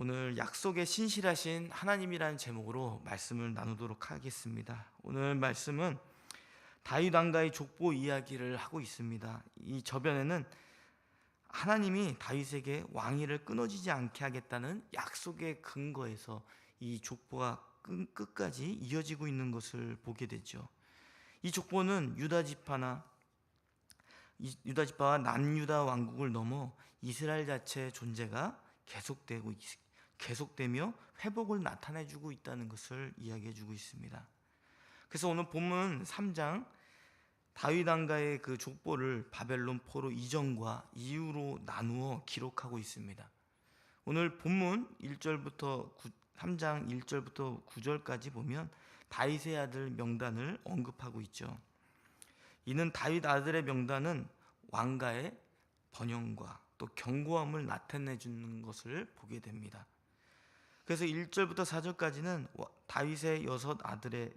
오늘 약속에 신실하신 하나님이라는 제목으로 말씀을 나누도록 하겠습니다. 오늘 말씀은 다윗 왕가의 족보 이야기를 하고 있습니다. 이 저변에는 하나님이 다윗에게 왕위를 끊어지지 않게 하겠다는 약속의 근거에서 이 족보가 끝까지 이어지고 있는 것을 보게 되죠. 이 족보는 유다 지파와 남유다 왕국을 넘어 이스라엘 자체의 존재가 계속되며 회복을 나타내주고 있다는 것을 이야기해주고 있습니다. 그래서 오늘 본문 3장 다윗 왕가의 그 족보를 바벨론 포로 이전과 이후로 나누어 기록하고 있습니다. 오늘 본문 3장 1절부터 9절까지 보면 다윗의 아들 명단을 언급하고 있죠. 이는 다윗 아들의 명단은 왕가의 번영과 또 견고함을 나타내주는 것을 보게 됩니다. 그래서 1절부터 4절까지는 다윗의 6 아들의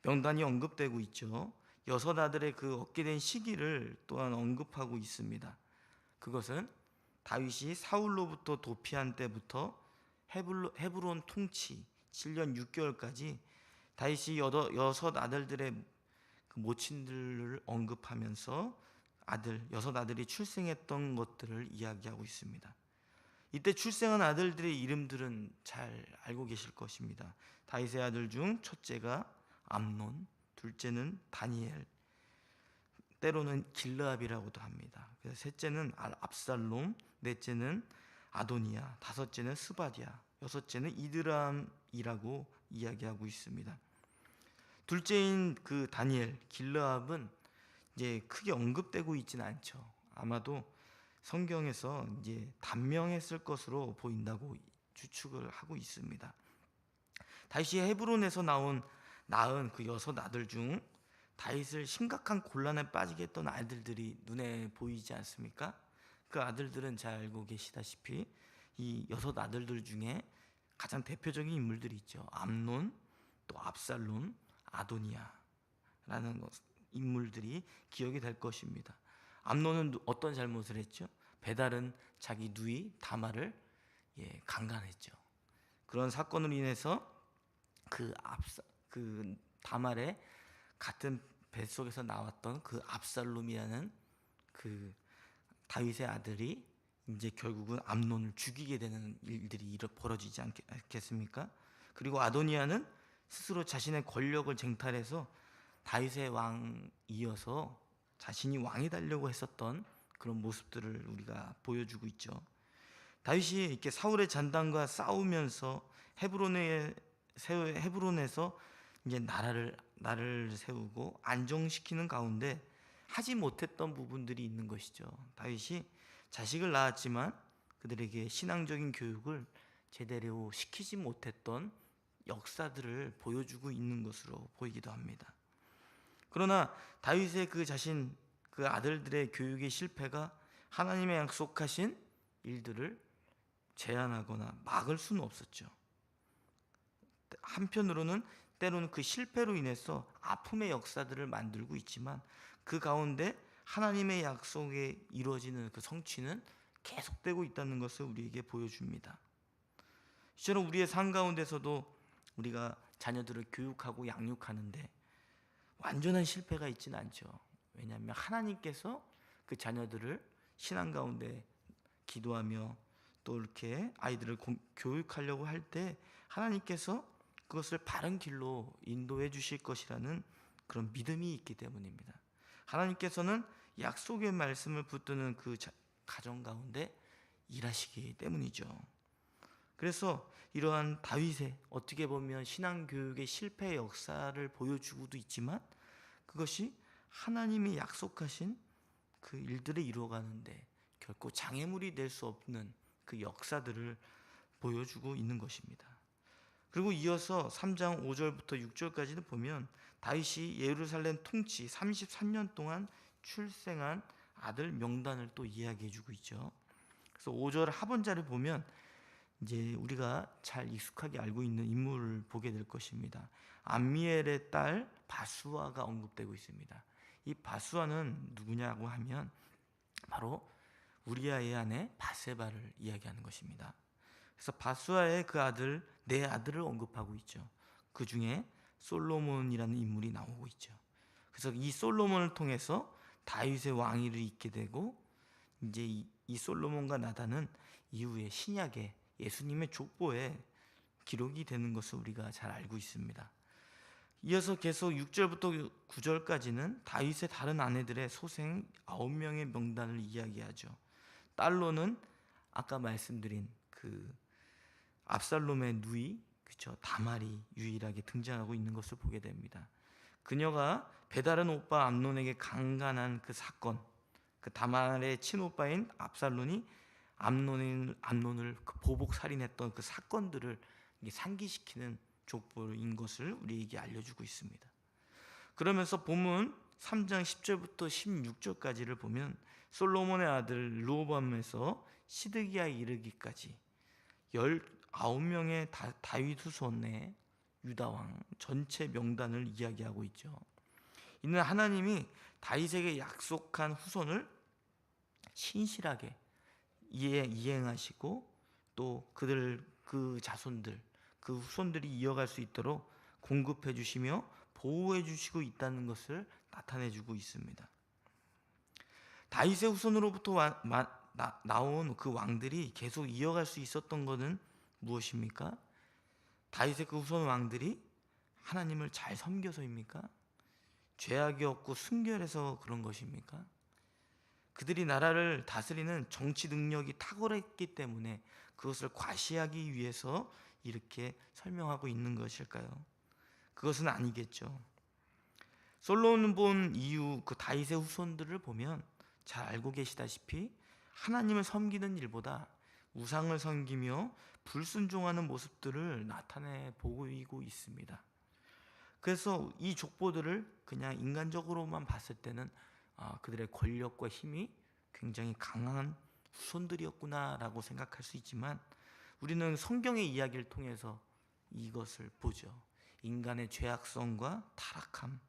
명단이 언급되고 있죠. 6 아들의 그 얻게 된 시기를 또한 언급하고 있습니다. 그것은 다윗이 사울로부터 도피한 때부터 헤브론 통치 7년 6개월까지 다윗이 6 아들들의 그 모친들을 언급하면서 6 아들이 출생했던 것들을 이야기하고 있습니다. 이때 출생한 아들들의 이름들은 잘 알고 계실 것입니다. 다윗의 아들 중 첫째가 암논, 둘째는 다니엘, 때로는 길르압이라고도 합니다. 그래서 셋째는 압살롬, 넷째는 아도니아, 다섯째는 스바디아, 여섯째는 이드람이라고 이야기하고 있습니다. 둘째인 그 다니엘, 길르압은 이제 크게 언급되고 있지는 않죠. 아마도 성경에서 이제 단명했을 것으로 보인다고 추측을 하고 있습니다. 다윗이 헤브론에서 낳은 그 6 아들 중 다윗을 심각한 곤란에 빠지게 했던 아들들이 눈에 보이지 않습니까? 그 아들들은 잘 알고 계시다시피 이 6 아들들 중에 가장 대표적인 인물들이 있죠. 암논, 또 압살롬, 아도니아라는 인물들이 기억이 될 것입니다. 암논은 어떤 잘못을 했죠? 배달은 자기 누이 다말을 강간했죠. 그런 사건으로 인해서 그 다말의 같은 뱃속에서 나왔던 그 압살롬이라는 그 다윗의 아들이 이제 결국은 암논을 죽이게 되는 일들이 벌어지지 않겠습니까? 그리고 아도니아는 스스로 자신의 권력을 쟁탈해서 다윗의 왕이어서 자신이 왕이 되려고 했었던 그런 모습들을 우리가 보여주고 있죠. 다윗이 이렇게 사울의 잔당과 싸우면서 헤브론에서 이제 나라를 세우고 안정시키는 가운데 하지 못했던 부분들이 있는 것이죠. 다윗이 자식을 낳았지만 그들에게 신앙적인 교육을 제대로 시키지 못했던 역사들을 보여주고 있는 것으로 보이기도 합니다. 그러나 다윗의 그 아들들의 교육의 실패가 하나님의 약속하신 일들을 제한하거나 막을 수는 없었죠. 한편으로는 때로는 그 실패로 인해서 아픔의 역사들을 만들고 있지만 그 가운데 하나님의 약속에 이루어지는 그 성취는 계속되고 있다는 것을 우리에게 보여줍니다. 이처럼 우리의 삶 가운데서도 우리가 자녀들을 교육하고 양육하는데 완전한 실패가 있지는 않죠. 왜냐하면 하나님께서 그 자녀들을 신앙 가운데 기도하며 또 이렇게 아이들을 교육하려고 할 때 하나님께서 그것을 바른 길로 인도해 주실 것이라는 그런 믿음이 있기 때문입니다. 하나님께서는 약속의 말씀을 붙드는 그 가정 가운데 일하시기 때문이죠. 그래서 이러한 다윗의 어떻게 보면 신앙교육의 실패의 역사를 보여주고도 있지만 그것이 하나님이 약속하신 그 일들을 이루어가는데 결코 장애물이 될 수 없는 그 역사들을 보여주고 있는 것입니다. 그리고 이어서 3장 5절부터 6절까지는 보면 다윗이 예루살렘 통치 33년 동안 출생한 아들 명단을 또 이야기해주고 있죠. 그래서 5절 하본자를 보면 이제 우리가 잘 익숙하게 알고 있는 인물을 보게 될 것입니다. 암미엘의 딸 바수아가 언급되고 있습니다. 이 바수아는 누구냐고 하면 바로 우리아의 아내 바세바를 이야기하는 것입니다. 그래서 바수아의 그 아들 네 아들을 언급하고 있죠. 그 중에 솔로몬이라는 인물이 나오고 있죠. 그래서 이 솔로몬을 통해서 다윗의 왕위를 잇게 되고, 이제 이 솔로몬과 나단은 이후에 신약의 예수님의 족보에 기록이 되는 것을 우리가 잘 알고 있습니다. 이어서 계속 6절부터 9절까지는 다윗의 다른 아내들의 소생 9명의 명단을 이야기하죠. 딸로는 아까 말씀드린 그 압살롬의 누이, 그쵸, 다말이 유일하게 등장하고 있는 것을 보게 됩니다. 그녀가 배다른 오빠 암논에게 강간한 그 사건, 그 다말의 친오빠인 압살롬이 암논을 그 보복 살인했던 그 사건들을 상기시키는 족보인 것을 우리에게 알려주고 있습니다. 그러면서 본문 3장 10절부터 16절까지를 보면 솔로몬의 아들 르호보암에서 시드기야에 이르기까지 19명의 다윗 후손의 유다왕 전체 명단을 이야기하고 있죠. 이는 하나님이 다윗에게 약속한 후손을 신실하게 이행하시고, 또 그 자손들, 그 후손들이 이어갈 수 있도록 공급해 주시며 보호해 주시고 있다는 것을 나타내 주고 있습니다. 다윗의 후손으로부터 나온 그 왕들이 계속 이어갈 수 있었던 것은 무엇입니까? 다윗의 그 후손 왕들이 하나님을 잘 섬겨서입니까? 죄악이 없고 순결해서 그런 것입니까? 그들이 나라를 다스리는 정치 능력이 탁월했기 때문에 그것을 과시하기 위해서 이렇게 설명하고 있는 것일까요? 그것은 아니겠죠. 솔로몬 이후 그 다윗의 후손들을 보면 잘 알고 계시다시피 하나님을 섬기는 일보다 우상을 섬기며 불순종하는 모습들을 나타내 보이고 있습니다. 그래서 이 족보들을 그냥 인간적으로만 봤을 때는 그들의 권력과 힘이 굉장히 강한 후손들이었구나라고 생각할 수 있지만, 우리는 성경의 이야기를 통해서 이것을 보죠. 인간의 죄악성과 타락함,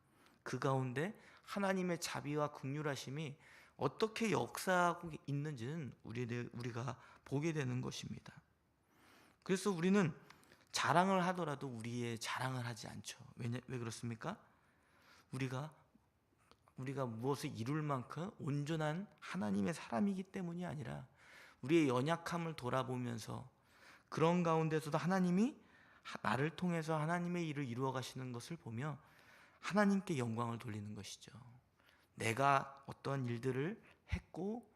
그 가운데 하나님의 자비와 긍휼하심이 어떻게 역사하고 있는지는 우리가 보게 되는 것입니다. 그래서 우리는 자랑을 하더라도 우리의 자랑을 하지 않죠. 왜 그렇습니까? 우리가 무엇을 이룰 만큼 온전한 하나님의 사람이기 때문이 아니라 우리의 연약함을 돌아보면서 그런 가운데서도 하나님이 나를 통해서 하나님의 일을 이루어 가시는 것을 보며 하나님께 영광을 돌리는 것이죠. 내가 어떠한 일들을 했고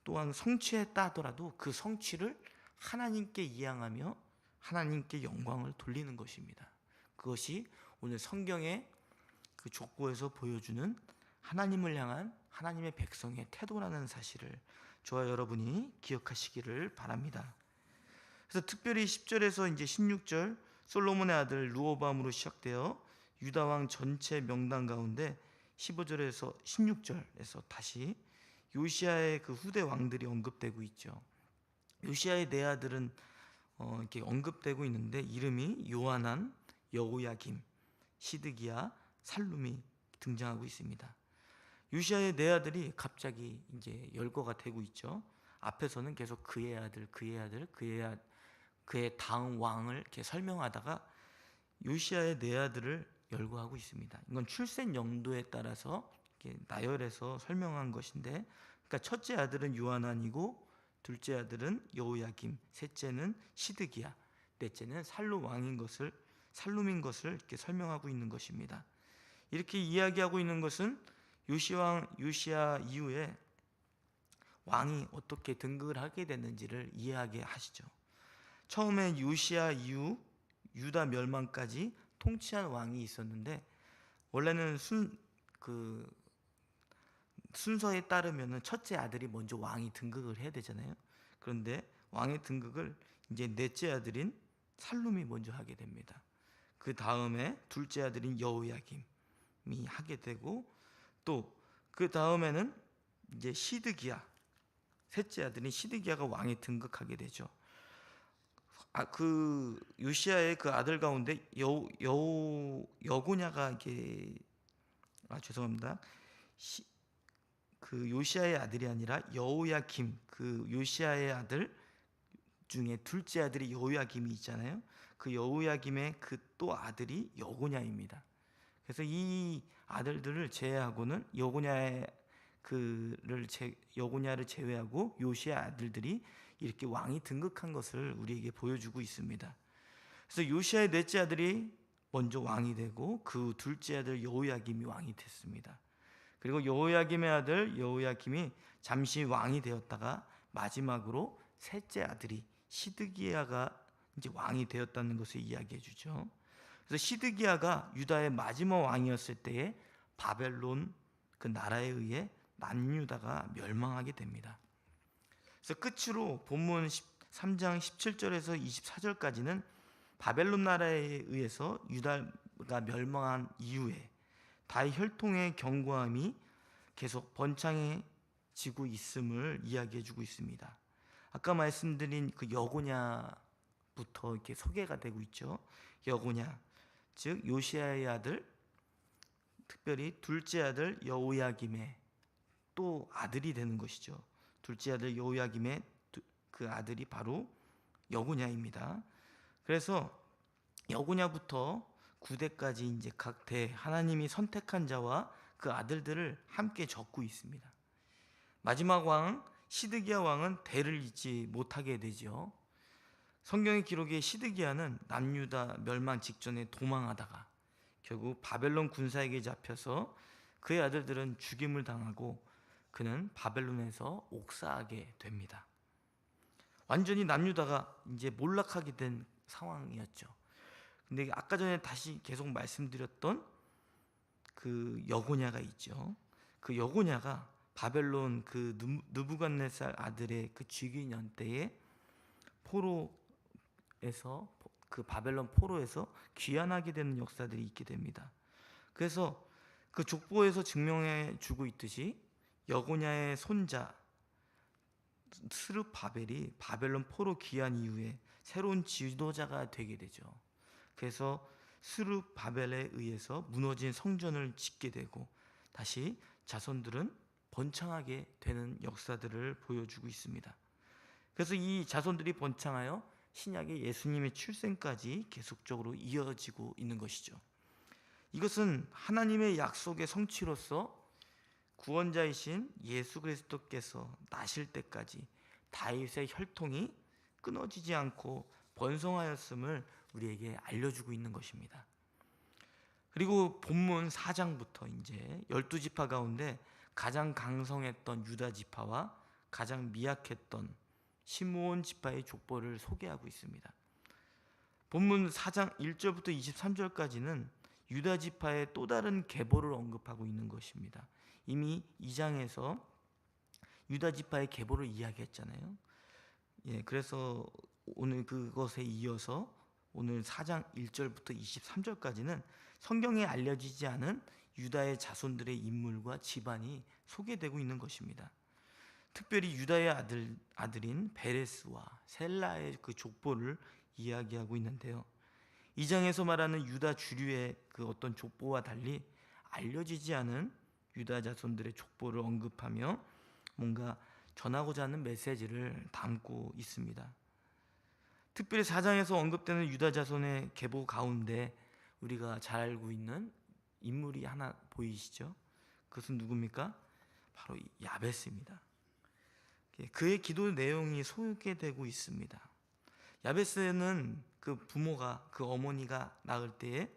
또한 성취했다 하더라도 그 성취를 하나님께 이양하며 하나님께 영광을 돌리는 것입니다. 그것이 오늘 성경의 그 족보에서 보여주는 하나님을 향한 하나님의 백성의 태도라는 사실을 저와 여러분이 기억하시기를 바랍니다. 그래서 특별히 10절에서 이제 16절 솔로몬의 아들 르호보암으로 시작되어 유다 왕 전체 명단 가운데 15절에서 16절에서 다시 요시야의 그 후대 왕들이 언급되고 있죠. 요시야의 네 아들은 이렇게 언급되고 있는데 이름이 요하난, 여호야김, 시드기야, 살룸이 등장하고 있습니다. 요시야의 네 아들이 갑자기 이제 열거가 되고 있죠. 앞에서는 계속 그의 아들, 그의 다음 왕을 이렇게 설명하다가 요시야의 네 아들을 열거하고 있습니다. 이건 출생 연도에 따라서 이렇게 나열해서 설명한 것인데, 그러니까 첫째 아들은 요하난이고, 둘째 아들은 여호야김, 셋째는 시드기야, 넷째는 살룸인 것을 이렇게 설명하고 있는 것입니다. 이렇게 이야기하고 있는 것은 요시야 이후에 왕이 어떻게 등극을 하게 됐는지를 이해하게 하시죠. 처음에 요시야 이후 유다 멸망까지 통치한 왕이 있었는데, 원래는 순서에 따르면 첫째 아들이 먼저 왕이 등극을 해야 되잖아요. 그런데 왕의 등극을 이제 넷째 아들인 살룸이 먼저 하게 됩니다. 그 다음에 둘째 아들인 여호야김이 하게 되고, 또 그 다음에는 이제 시드기야, 셋째 아들인 시드기야가 왕에 등극하게 되죠. 그 요시야의 그 아들 가운데 여고냐가 이게 죄송합니다. 그 요시야의 아들이 아니라 여호야김, 그 요시야의 아들 중에 둘째 아들이 여호야김이 있잖아요. 그 여호야김의 그 또 아들이 여고냐입니다. 그래서 이 아들들을 제외하고는 여고냐를 제외하고 요시의 아들들이 이렇게 왕이 등극한 것을 우리에게 보여주고 있습니다. 그래서 요시아의 넷째 아들이 먼저 왕이 되고 그 둘째 아들 여호야김이 왕이 됐습니다. 그리고 여호야김의 아들 여호야김이 잠시 왕이 되었다가 마지막으로 셋째 아들이 시드기야가 이제 왕이 되었다는 것을 이야기해 주죠. 그래서 시드기야가 유다의 마지막 왕이었을 때에 바벨론 그 나라에 의해 남유다가 멸망하게 됩니다. 그래서 끝으로 본문 3장 17절에서 24절까지는 바벨론 나라에 의해서 유다가 멸망한 이후에 다의 혈통의 견고함이 계속 번창해지고 있음을 이야기해 주고 있습니다. 아까 말씀드린 그 여고냐부터 이렇게 소개가 되고 있죠. 여고냐, 즉 요시야의 아들, 특별히 둘째 아들 여호야김의 또 아들이 되는 것이죠. 둘째 아들 여호야김의 그 아들이 바로 여고냐입니다. 그래서 여고냐부터 9대까지 이제 각 대 하나님이 선택한 자와 그 아들들을 함께 적고 있습니다. 마지막 왕 시드기야 왕은 대를 잇지 못하게 되죠. 성경의 기록에 시드기야는 남유다 멸망 직전에 도망하다가 결국 바벨론 군사에게 잡혀서 그의 아들들은 죽임을 당하고 그는 바벨론에서 옥사하게 됩니다. 완전히 남유다가 이제 몰락하게 된 상황이었죠. 근데 아까 전에 다시 계속 말씀드렸던 그 여고냐가 있죠. 그 여고냐가 바벨론 그 느부갓네살 아들의 그 즉위년 때에 그 바벨론 포로에서 귀환하게 되는 역사들이 있게 됩니다. 그래서 그 족보에서 증명해 주고 있듯이 여고냐의 손자 스룹바벨이 바벨론 포로 귀환 이후에 새로운 지도자가 되게 되죠. 그래서 스룹바벨에 의해서 무너진 성전을 짓게 되고 다시 자손들은 번창하게 되는 역사들을 보여주고 있습니다. 그래서 이 자손들이 번창하여 신약의 예수님의 출생까지 계속적으로 이어지고 있는 것이죠. 이것은 하나님의 약속의 성취로서 구원자이신 예수 그리스도께서 나실 때까지 다윗의 혈통이 끊어지지 않고 번성하였음을 우리에게 알려주고 있는 것입니다. 그리고 본문 4장부터 이제 12지파 가운데 가장 강성했던 유다 지파와 가장 미약했던 시므온 지파의 족보를 소개하고 있습니다. 본문 4장 1절부터 23절까지는 유다 지파의 또 다른 계보를 언급하고 있는 것입니다. 이미 2장에서 유다 지파의 계보를 이야기했잖아요. 그래서 오늘 그것에 이어서 오늘 4장 1절부터 23절까지는 성경에 알려지지 않은 유다의 자손들의 인물과 집안이 소개되고 있는 것입니다. 특별히 유다의 아들인 베레스와 셀라의 그 족보를 이야기하고 있는데요. 2장에서 말하는 유다 주류의 그 어떤 족보와 달리 알려지지 않은 유다 자손들의 족보를 언급하며 뭔가 전하고자 하는 메시지를 담고 있습니다. 특별히 4장에서 언급되는 유다 자손의 계보 가운데 우리가 잘 알고 있는 인물이 하나 보이시죠? 그것은 누굽니까? 바로 야베스입니다. 그의 기도 내용이 소개되고 있습니다. 야베스는 그 부모가 그 어머니가 낳을 때에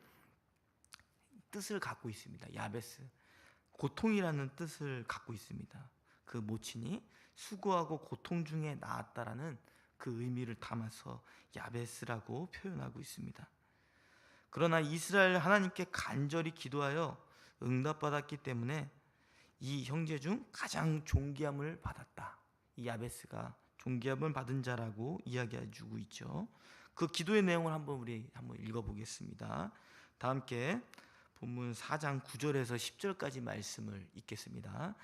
뜻을 갖고 있습니다. 야베스, 고통이라는 뜻을 갖고 있습니다. 그 모친이 수고하고 고통 중에 낳았다라는 그 의미를 담아서 야베스라고 표현하고 있습니다. 그러나 이스라엘 하나님께 간절히 기도하여 응답받았기 때문에 이 형제 중 가장 존귀함을 받았다. 이 야베스가 존귀함을 받은 자라고 이야기해 주고 있죠. 그 기도의 내용을 우리 한번 읽어보겠습니다. 다 함께 본문 4장 9절에서 10절까지 말씀을 읽겠습니다.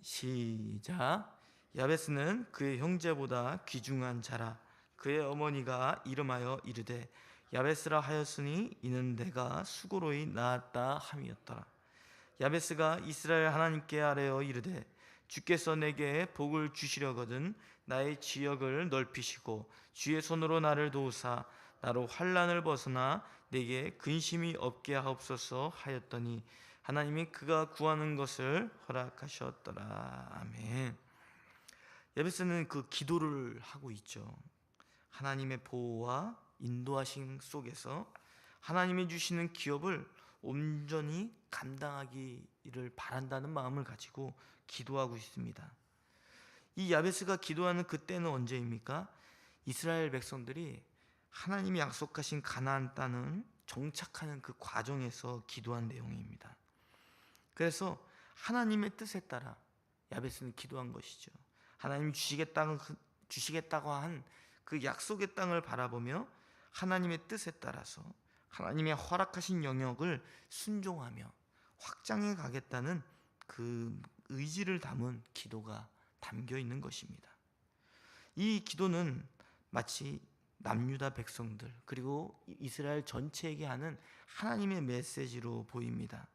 시작. 야베스는 그의 형제보다 귀중한 자라. 그의 어머니가 이름하여 이르되 야베스라 하였으니 이는 내가 수고로이 낳았다 함이었더라. 야베스가 이스라엘 하나님께 아뢰어 이르되 주께서 내게 복을 주시려거든 나의 지역을 넓히시고 주의 손으로 나를 도우사 나로 환난을 벗어나 내게 근심이 없게 하옵소서 하였더니 하나님이 그가 구하는 것을 허락하셨더라. 아멘. 야베스는 그 기도를 하고 있죠. 하나님의 보호와 인도하심 속에서 하나님이 주시는 기업을 온전히 감당하기를 바란다는 마음을 가지고 기도하고 있습니다. 이 야베스가 기도하는 그때는 언제입니까? 이스라엘 백성들이 하나님이 약속하신 가나안 땅을 정착하는 그 과정에서 기도한 내용입니다. 그래서 하나님의 뜻에 따라 야베스는 기도한 것이죠. 하나님 주시겠다고 한 그 약속의 땅을 바라보며 하나님의 뜻에 따라서 하나님의 허락하신 영역을 순종하며 확장해 가겠다는 그 의지를 담은 기도가 담겨 있는 것입니다. 이 기도는 마치 남유다 백성들 그리고 이스라엘 전체에게 하는 하나님의 메시지로 보입니다.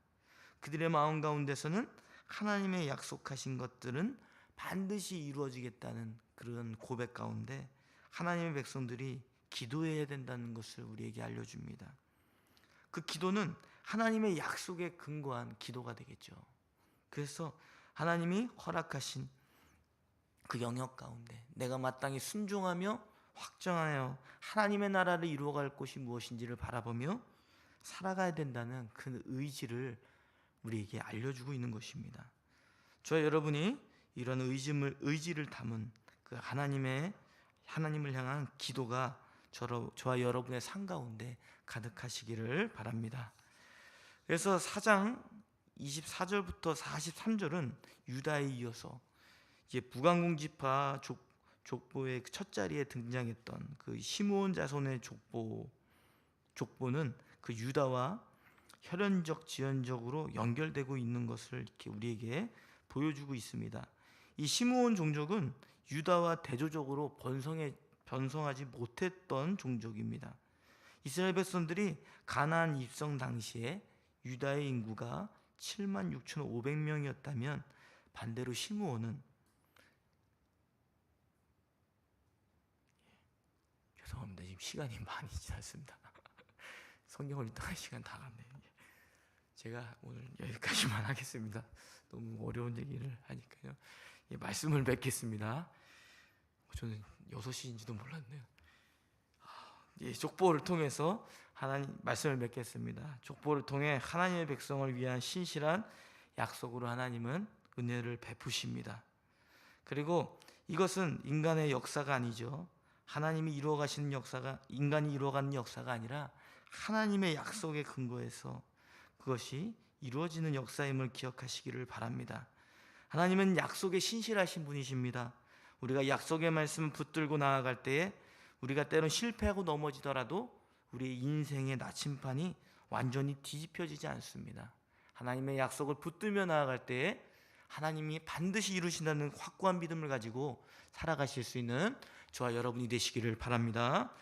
그들의 마음 가운데서는 하나님의 약속하신 것들은 반드시 이루어지겠다는 그런 고백 가운데 하나님의 백성들이 기도해야 된다는 것을 우리에게 알려줍니다. 그 기도는 하나님의 약속에 근거한 기도가 되겠죠. 그래서 하나님이 허락하신 그 영역 가운데 내가 마땅히 순종하며 확정하여 하나님의 나라를 이루어갈 곳이 무엇인지를 바라보며 살아가야 된다는 그 의지를 우리에게 알려주고 있는 것입니다. 저와 여러분이 이런 의지를 담은 그 하나님을 향한 기도가 저와 여러분의 삶 가운데 가득하시기를 바랍니다. 그래서 4장 24절부터 43절은 유다에 이어서 이제 북왕궁지파 족보의 첫 자리에 등장했던 그 시므온 자손의 족보는 그 유다와 혈연적 지연적으로 연결되고 있는 것을 이렇게 우리에게 보여주고 있습니다. 이 시므온 종족은 유다와 대조적으로 번성하지 못했던 종족입니다. 이스라엘 백성들이 가나안 입성 당시에 유다의 인구가 76,500명이었다면 반대로 시므온은 죄송합니다. 지금 시간이 많이 지났습니다. 성경을 읽다가 시간 다 갔네요. 제가 오늘 여기까지만 하겠습니다. 너무 어려운 얘기를 하니까요. 말씀을 맺겠습니다. 저는 6시인지도 몰랐네요. 족보를 통해서 하나님 말씀을 맺겠습니다. 족보를 통해 하나님의 백성을 위한 신실한 약속으로 하나님은 은혜를 베푸십니다. 그리고 이것은 인간의 역사가 아니죠. 하나님이 이루어가시는 역사가 인간이 이루어가는 역사가 아니라 하나님의 약속에 근거해서 그것이 이루어지는 역사임을 기억하시기를 바랍니다. 하나님은 약속에 신실하신 분이십니다. 우리가 약속의 말씀을 붙들고 나아갈 때에 우리가 때론 실패하고 넘어지더라도 우리의 인생의 나침판이 완전히 뒤집혀지지 않습니다. 하나님의 약속을 붙들며 나아갈 때에 하나님이 반드시 이루신다는 확고한 믿음을 가지고 살아가실 수 있는 저와 여러분이 되시기를 바랍니다.